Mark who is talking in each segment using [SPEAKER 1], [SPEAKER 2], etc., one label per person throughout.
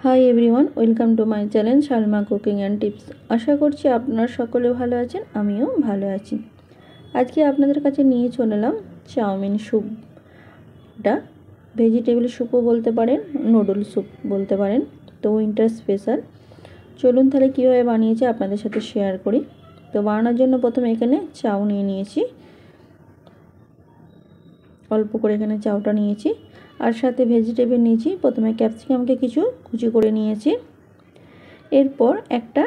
[SPEAKER 1] High everyone, welcome to my channel Shalma cooking and tips. আশা করছি আপনারা সকলে ভালো আছেন, আমিও ভালো আছি। আজকে আপনাদের কাছে নিয়ে চলে এলাম চাউমিন স্যুপটা। ভেজিটেবল স্যুপও বলতে পারেন, নুডল স্যুপ বলতে পারেন, তো উইন্টার স্পেশাল। চলুন তাহলে কীভাবে বানিয়েছি আপনাদের সাথে শেয়ার করি। তো বানানোর জন্য প্রথমে এখানে চাউ নিয়ে নিয়েছি, অল্প করে এখানে চাউটা নিয়েছি, আর সাথে ভেজিটেবল নিয়েছি। প্রথমে ক্যাপসিকামকে কিছু কুচি করে নিয়েছি, এরপর একটা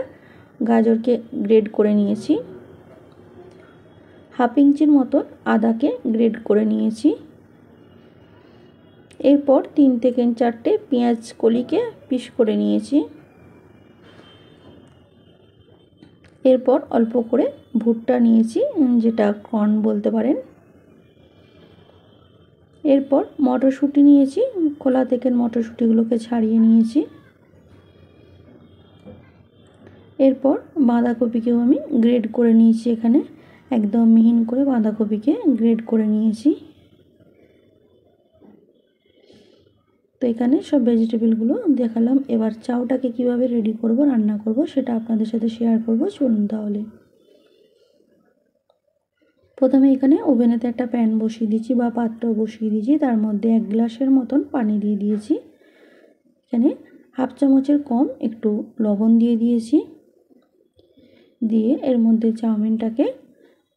[SPEAKER 1] গাজরকে গ্রেড করে নিয়েছি, হাফ ইঞ্চির মতো আদাকে গ্রেড করে নিয়েছি, এরপর 3 থেকে 4টে পেঁয়াজ কলিকে পিস করে নিয়েছি, এরপর অল্প করে ভুট্টা নিয়েছি, যেটা কর্ন বলতে পারেন। এরপর মটরশুঁটি নিয়েছি, খোলা থেকে মটরশুঁটিগুলোকে ছাড়িয়ে নিয়েছি। এরপর বাঁধাকপিকেও আমি গ্রেড করে নিয়েছি, এখানে একদম মিহিন করে বাঁধাকপিকে গ্রেড করে নিয়েছি। তো এখানে সব ভেজিটেবলগুলো দেখালাম। এবার চাউটাকে কিভাবে রেডি করব, রান্না করব, সেটা আপনাদের সাথে শেয়ার করব। চলুন তাহলে। প্রথমে এখানে ওভেনেতে একটা প্যান বসিয়ে দিয়েছি বা পাত্র বসিয়ে দিয়েছি, তার মধ্যে 1 গ্লাসের মতন পানি দিয়ে দিয়েছি। এখানে হাফ চামচের কম একটু লবণ দিয়ে দিয়েছি, দিয়ে এর মধ্যে চাউমিনটাকে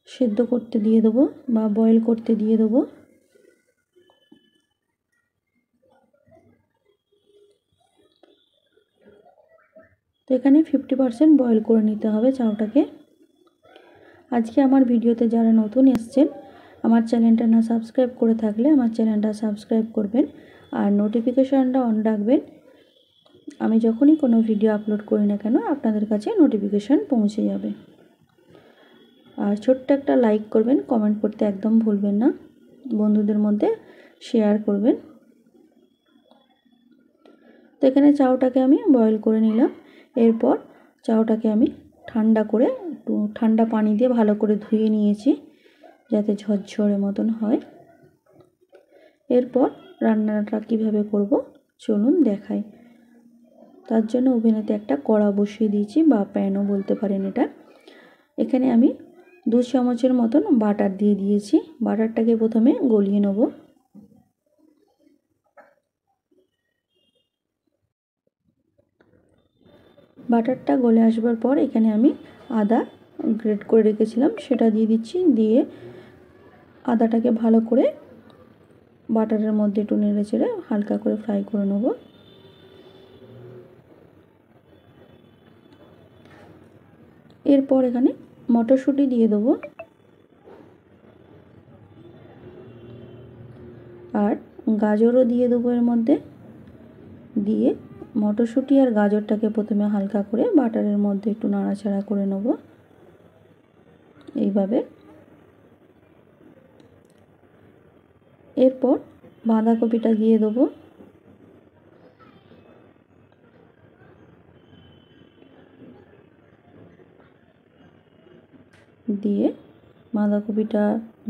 [SPEAKER 1] সেদ্ধ করতে দিয়ে দেবো বা বয়েল করতে দিয়ে দেবো। তো এখানে 50% বয়েল করে নিতে হবে চাউটাকে। আজকে আমার ভিডিওতে যারা নতুন এসছেন, আমার চ্যানেলটা না সাবস্ক্রাইব করে থাকলে আমার চ্যানেলটা সাবস্ক্রাইব করবেন আর নোটিফিকেশানটা অন রাখবেন। আমি যখনই কোনো ভিডিও আপলোড করি না কেন আপনাদের কাছে নোটিফিকেশান পৌঁছে যাবে। আর ছোট্ট একটা লাইক করবেন, কমেন্ট করতে একদম ভুলবেন না, বন্ধুদের মধ্যে শেয়ার করবেন। তো এখানে চাউটাকে আমি বয়েল করে নিলাম। এরপর চাউটাকে আমি ঠান্ডা করে একটু ঠান্ডা পানি দিয়ে ভালো করে ধুয়ে নিয়েছি, যাতে ঝরঝরে মতন হয়। এরপর রান্নাটা কিভাবে করব চলুন দেখাই। তার জন্য ওভেনেতে একটা কড়া বসিয়ে দিয়েছি বা প্যানও বলতে পারেন এটা। এখানে আমি 2 চামচের মতন বাটার দিয়ে দিয়েছি। বাটারটাকে প্রথমে গলিয়ে নেব। বাটারটা গলে আসবার পর এখানে আমি আদা গ্রেট করে রেখেছিলাম সেটা দিয়ে দিচ্ছি, দিয়ে আদাটাকে ভালো করে বাটারের মধ্যে একটু নেড়ে চেড়ে হালকা করে ফ্রাই করে নেব। এরপর এখানে মটরশুঁটি দিয়ে দেবো আর গাজরও দিয়ে দেবো এর মধ্যে। দিয়ে মটরশুঁটি আর গাজরটাকে প্রথমে হালকা করে বাটারের মধ্যে একটু নাড়াচাড়া করে নেব এইভাবে। এরপর বাঁধাকপিটা দিয়ে দেবো, দিয়ে বাঁধাকপিটা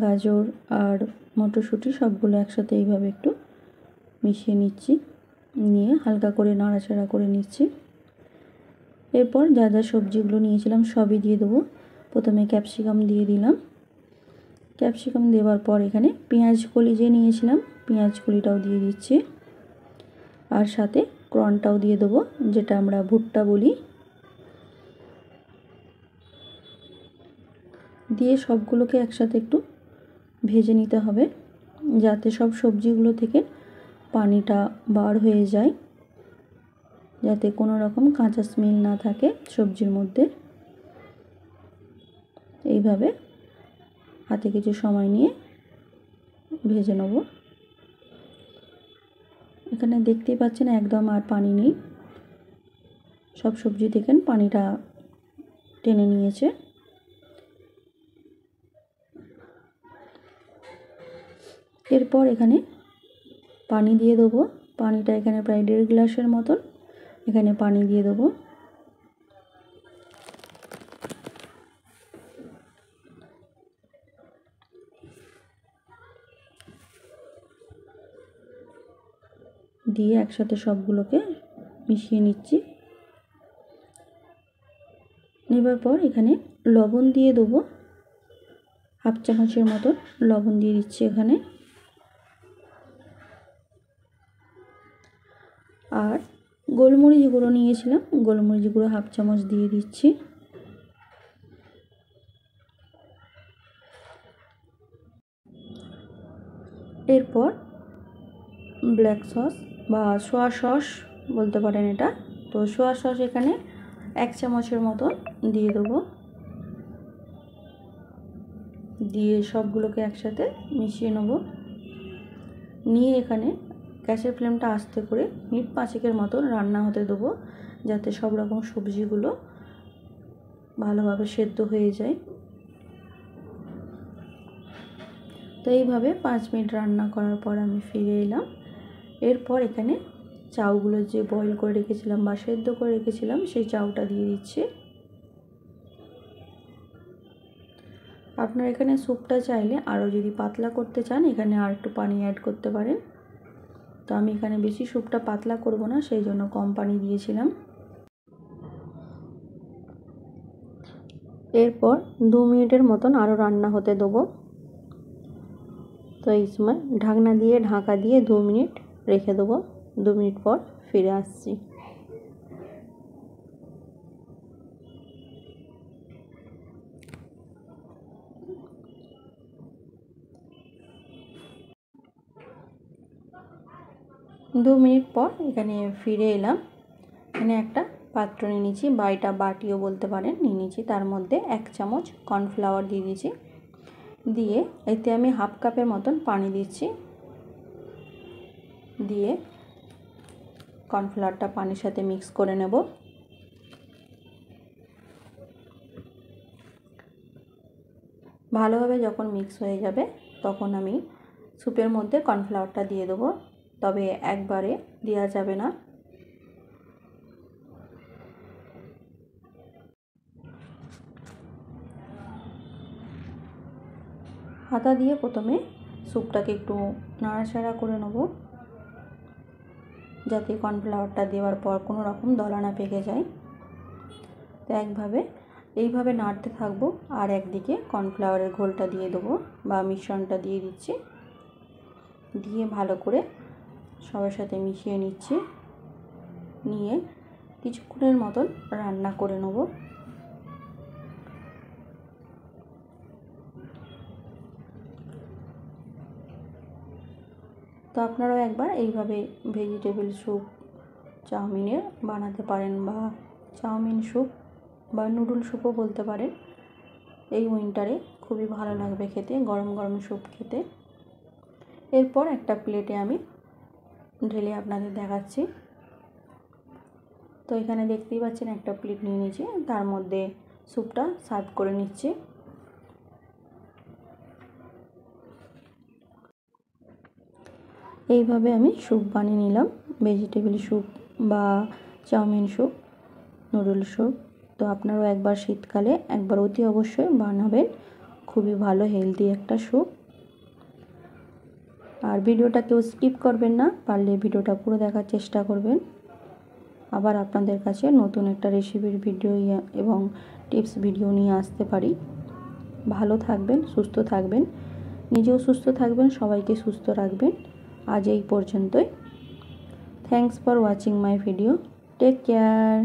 [SPEAKER 1] গাজর আর মটরশুঁটি সবগুলো একসাথে এইভাবে একটু মিশিয়ে নিচ্ছি, নিয়ে হালকা করে নাড়াচাড়া করে নিচ্ছি। এরপর যা যা সবজিগুলো নিয়েছিলাম সবই দিয়ে দেবো। প্রথমে ক্যাপসিকাম দিয়ে দিলাম। ক্যাপসিকাম দেওয়ার পর এখানে পেঁয়াজ কলি যে নিয়েছিলাম পেঁয়াজ কলিটাও দিয়ে দিচ্ছি, আর সাথে কর্নটাও দিয়ে দেবো, যেটা আমরা ভুট্টা বলি। দিয়ে সবগুলোকে একসাথে একটু ভেজে নিতে হবে, যাতে সব সবজিগুলো থেকে পানিটা বার হয়ে যায়, যাতে কোনো রকম কাঁচা স্মেল না থাকে সবজির মধ্যে। এইভাবে হাতে কিছু সময় নিয়ে ভেজে নেব। এখানে দেখতেই পাচ্ছেন একদম আর পানি নেই, সব সবজি থেকে পানিটা টেনে নিয়েছে। এরপর এখানে পানি দিয়ে দেবো। পানিটা এখানে প্রায় 1.5 গ্লাসের মতন এখানে পানি দিয়ে দেবো। দিয়ে একসাথে সবগুলোকে মিশিয়ে নিচ্ছি। নেবার পর এখানে লবণ দিয়ে দেবো, 1/2 চামচের মতো লবণ দিয়ে দিচ্ছি এখানে। আর গোলমরিচ গুঁড়ো নিয়েছিলাম, গোলমরিচ গুঁড়ো 1/2 চামচ দিয়ে দিচ্ছি। এরপর ব্ল্যাক সস বা সোয়া সস বলতে পারেন এটা, তো সোয়া সস এখানে 1 চামচের মতো দিয়ে দেবো। দিয়ে সবগুলোকে একসাথে মিশিয়ে নেব। নিয়ে এখানে গ্যাসের ফ্লেমটা আস্তে করে মিনিট 5 মতন রান্না হতে দেবো, যাতে সব রকম সবজিগুলো ভালোভাবে সেদ্ধ হয়ে যায়। তো এইভাবে 5 মিনিট রান্না করার পর আমি ফিরে এলাম। এরপর এখানে চাউগুলো যে বয়েল করে রেখেছিলাম বা সেদ্ধ করে রেখেছিলাম সেই চাউটা দিয়ে দিচ্ছি। আপনারা এখানে স্যুপটা চাইলে আরও যদি পাতলা করতে চান এখানে আর একটু পানি অ্যাড করতে পারেন। তো আমি এখানে বেশি স্যুপটা পাতলা করব না, সেই জন্য কম পানি দিয়েছিলাম। এরপর 2 মিনিটের মতন আরও রান্না হতে দেবো। তো এই সময় ঢাকনা দিয়ে ঢাকা দিয়ে 2 মিনিট রেখে দেবো। 2 মিনিট পর ফিরে আসছি। দু মিনিট পর এখানে ফিরে এলাম। এখানে একটা পাত্র নিয়ে নিয়েছি, বা এটা বাটিও বলতে পারেন, নিয়ে নিয়েছি। তার মধ্যে 1 চামচ কর্নফ্লাওয়ার দিয়ে দিয়েছি। দিয়ে এতে আমি 1/2 কাপের মতন পানি দিচ্ছি। দিয়ে কর্নফ্লাওয়ারটা পানির সাথে মিক্স করে নেব। ভালোভাবে যখন মিক্স হয়ে যাবে তখন আমি স্যুপের মধ্যে কর্নফ্লাওয়ারটা দিয়ে দেবো, তবে একবারে দেওয়া যাবে না। হাতা দিয়ে প্রথমে স্যুপটাকে একটু নাড়াচাড়া করে নেব, যাতে কর্নফ্লাওয়ারটা দেওয়ার পর কোনো রকম দলা না পেকে যায়। তো এইভাবে নাড়তে থাকবো। আর একদিকে কর্নফ্লাওয়ারের ঘোলটা দিয়ে দেবো বা মিশ্রণটা দিয়ে দিচ্ছি। দিয়ে ভালো করে সবার সাথে মিশিয়ে নিচ্ছি। নিয়ে কিছুক্ষণের মতন রান্না করে নেব। তো আপনারাও একবার এইভাবে ভেজিটেবল স্যুপ চাউমিনের বানাতে পারেন, বা চাউমিন স্যুপ বা নুডল স্যুপও বলতে পারেন। এই উইন্টারে খুবই ভালো লাগবে খেতে, গরম গরম স্যুপ খেতে। এরপর একটা প্লেটে আমি ঢেলে আপনাদের দেখাচ্ছি। তো এখানে দেখতেই পাচ্ছেন একটা প্লেট নিয়ে নিয়েছি, তার মধ্যে স্যুপটা সার্ভ করে নিচ্ছি। এইভাবে আমি স্যুপ বানিয়ে নিলাম, ভেজিটেবল স্যুপ বা চাউমিন স্যুপ, নুডল স্যুপ। তো আপনারাও একবার শীতকালে একবার অতি অবশ্যই বানাবেন, খুবই ভালো হেলদি একটা স্যুপ। আর ভিডিওটা কেউ স্কিপ করবেন না, পারলে ভিডিওটা পুরো দেখার চেষ্টা করবেন। আবার আপনাদের কাছে নতুন একটা রেসিপির ভিডিও এবং টিপস ভিডিও নিয়ে আসতে পারি। ভালো থাকবেন, সুস্থ থাকবেন, নিজেও সুস্থ থাকবেন, সবাইকে সুস্থ রাখবেন। আজ এই পর্যন্তই। Thanks for watching my video. Take care.